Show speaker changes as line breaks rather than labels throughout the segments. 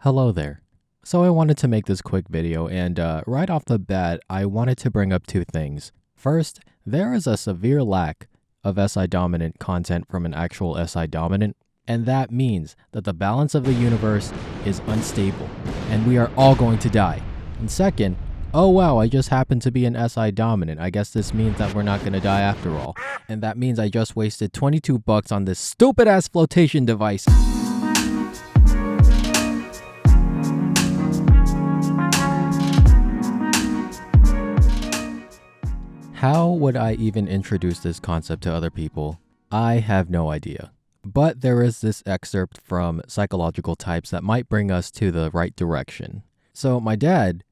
Hello there. So I wanted to make this quick video and right off the bat, I wanted to bring up two things. First, there is a severe lack of SI dominant content from an actual SI dominant, and that means that the balance of the universe is unstable and we are all going to die. And second, oh wow, I just happen to be an SI dominant. I guess this means that we're not going to die after all. And that means I just wasted $22 on this stupid ass flotation device. How would I even introduce this concept to other people? I have no idea. But there is this excerpt from Psychological Types that might bring us to the right direction. So my dad,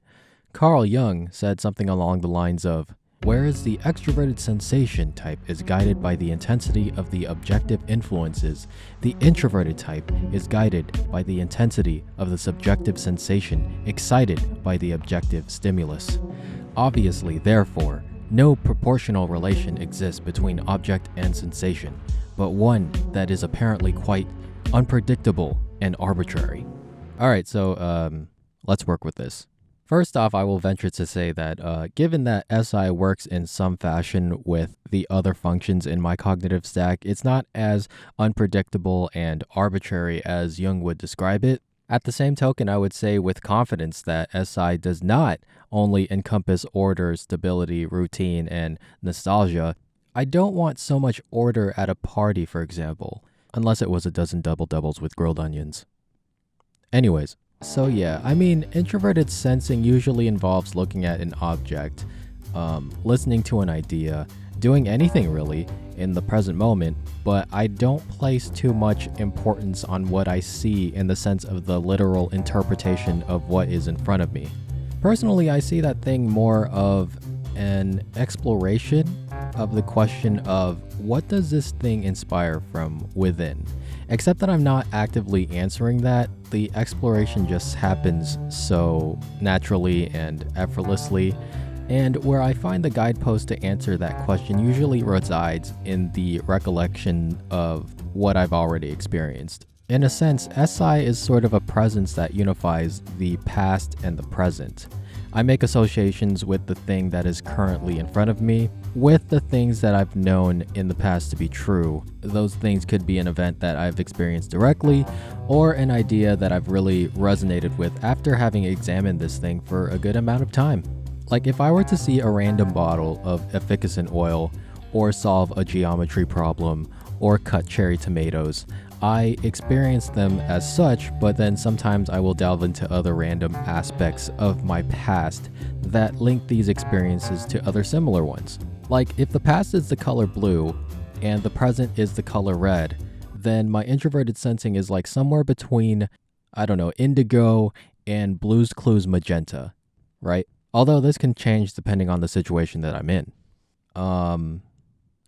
Carl Jung, said something along the lines of, whereas the extroverted sensation type is guided by the intensity of the objective influences, the introverted type is guided by the intensity of the subjective sensation excited by the objective stimulus. Obviously, therefore, no proportional relation exists between object and sensation, but one that is apparently quite unpredictable and arbitrary. Alright, so let's work with this. First off, I will venture to say that given that SI works in some fashion with the other functions in my cognitive stack, it's not as unpredictable and arbitrary as Jung would describe it. At the same token, I would say with confidence that SI does not only encompass order, stability, routine, and nostalgia. I don't want so much order at a party, for example, unless it was a dozen double-doubles with grilled onions. Anyways, so yeah, I mean, introverted sensing usually involves looking at an object, listening to an idea, doing anything really in the present moment, but I don't place too much importance on what I see in the sense of the literal interpretation of what is in front of me. Personally, I see that thing more of an exploration of the question of what does this thing inspire from within? Except that I'm not actively answering that, the exploration just happens so naturally and effortlessly. And where I find the guidepost to answer that question usually resides in the recollection of what I've already experienced. In a sense, SI is sort of a presence that unifies the past and the present. I make associations with the thing that is currently in front of me with the things that I've known in the past to be true. Those things could be an event that I've experienced directly or an idea that I've really resonated with after having examined this thing for a good amount of time. Like if I were to see a random bottle of efficacent oil or solve a geometry problem or cut cherry tomatoes, I experience them as such, but then sometimes I will delve into other random aspects of my past that link these experiences to other similar ones. Like if the past is the color blue and the present is the color red, then my introverted sensing is like somewhere between, I don't know, indigo and Blue's Clues magenta, right? Although this can change depending on the situation that I'm in.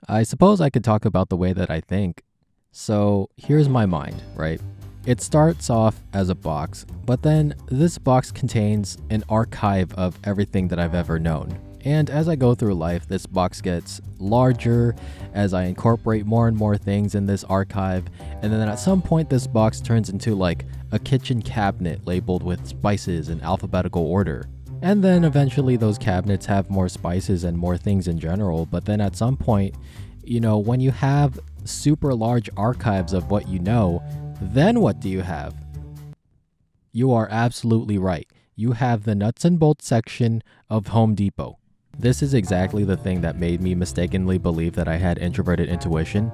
I suppose I could talk about the way that I think. So here's my mind, right? It starts off as a box, but then this box contains an archive of everything that I've ever known. And as I go through life, this box gets larger as I incorporate more and more things in this archive. And then at some point, this box turns into like a kitchen cabinet labeled with spices in alphabetical order. And then eventually those cabinets have more spices and more things in general. But then at some point, you know, when you have super large archives of what you know, then what do you have? You are absolutely right. You have the nuts and bolts section of Home Depot. This is exactly the thing that made me mistakenly believe that I had introverted intuition.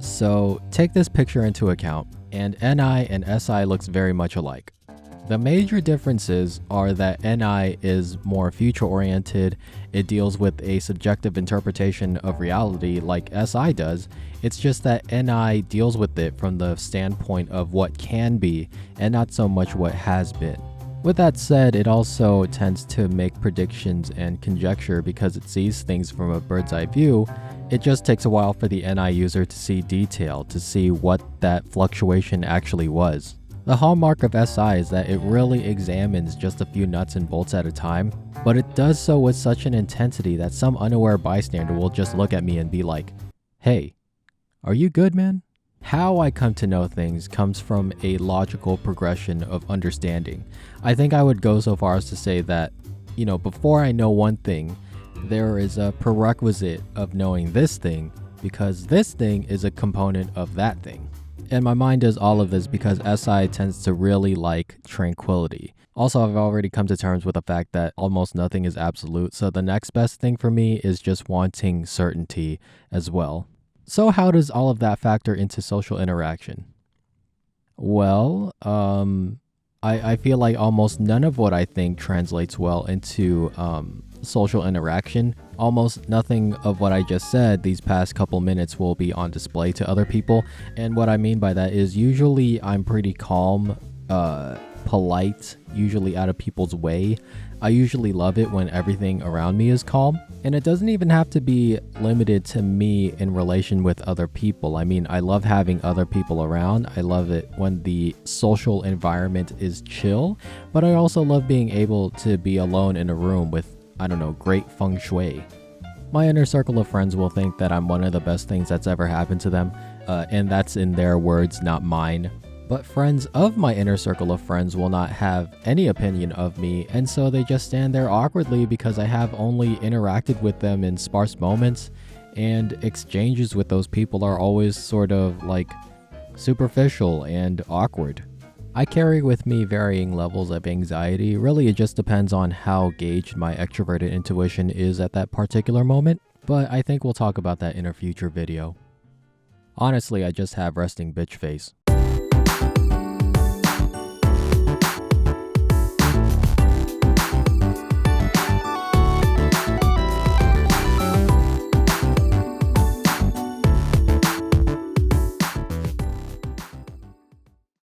So take this picture into account, and NI and SI looks very much alike. The major differences are that NI is more future-oriented, it deals with a subjective interpretation of reality like SI does. It's just that NI deals with it from the standpoint of what can be and not so much what has been. With that said, it also tends to make predictions and conjecture because it sees things from a bird's eye view. It just takes a while for the NI user to see detail, to see what that fluctuation actually was. The hallmark of SI is that it really examines just a few nuts and bolts at a time, but it does so with such an intensity that some unaware bystander will just look at me and be like, "Hey, are you good, man?" How I come to know things comes from a logical progression of understanding. I think I would go so far as to say that, before I know one thing, there is a prerequisite of knowing this thing because this thing is a component of that thing. And my mind does all of this because SI tends to really like tranquility. Also, I've already come to terms with the fact that almost nothing is absolute, so the next best thing for me is just wanting certainty as well. So how does all of that factor into social interaction? Well, I feel like almost none of what I think translates well into social interaction. Almost nothing of what I just said these past couple minutes will be on display to other people. And what I mean by that is usually I'm pretty calm, polite, usually out of people's way. I usually love it when everything around me is calm. And it doesn't even have to be limited to me in relation with other people. I mean, I love having other people around. I love it when the social environment is chill. But I also love being able to be alone in a room with, great feng shui. My inner circle of friends will think that I'm one of the best things that's ever happened to them. And that's in their words, not mine. But friends of my inner circle of friends will not have any opinion of me, and so they just stand there awkwardly because I have only interacted with them in sparse moments, and exchanges with those people are always sort of like superficial and awkward. I carry with me varying levels of anxiety. Really, it just depends on how gauged my extroverted intuition is at that particular moment, but I think we'll talk about that in a future video. Honestly, I just have resting bitch face.